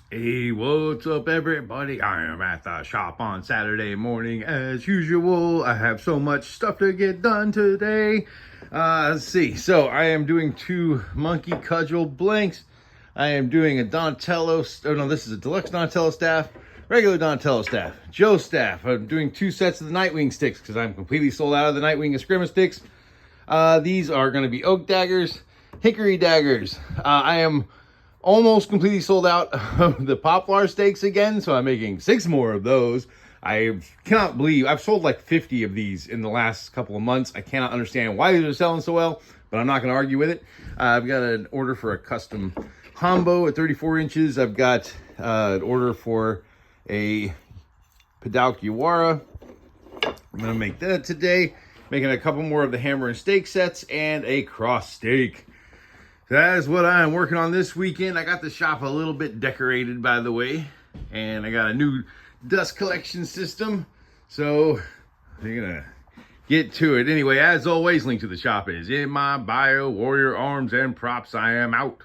Hey, what's up, everybody? I am at the shop on Saturday morning as usual. I have so much stuff to get done today. Let's see. So, I am doing two Monkey Cudgel blanks. I am doing a Donatello. Oh, no, this is a deluxe Donatello staff, regular Donatello staff, Joe staff. I'm doing two sets of the Nightwing sticks because I'm completely sold out of the Nightwing Eskrima sticks. These are going to be oak daggers, hickory daggers. I am almost completely sold out of the poplar stakes again, so I'm making 6 more of those. I cannot believe I've sold like 50 of these in the last couple of months. I cannot understand why these are selling so well, but I'm not going to argue with it. I've got an order for a custom Hambo at 34 inches. I've got an order for a Padauk Yawara. I'm going to make that today. Making a couple more of the hammer and stake sets and a cross stake. That is what I am working on this weekend. I got the shop a little bit decorated, by the way. And I got a new dust collection system. So, we're going to get to it. Anyway, as always, link to the shop is in my bio. Warrior Arms and Props. I am out.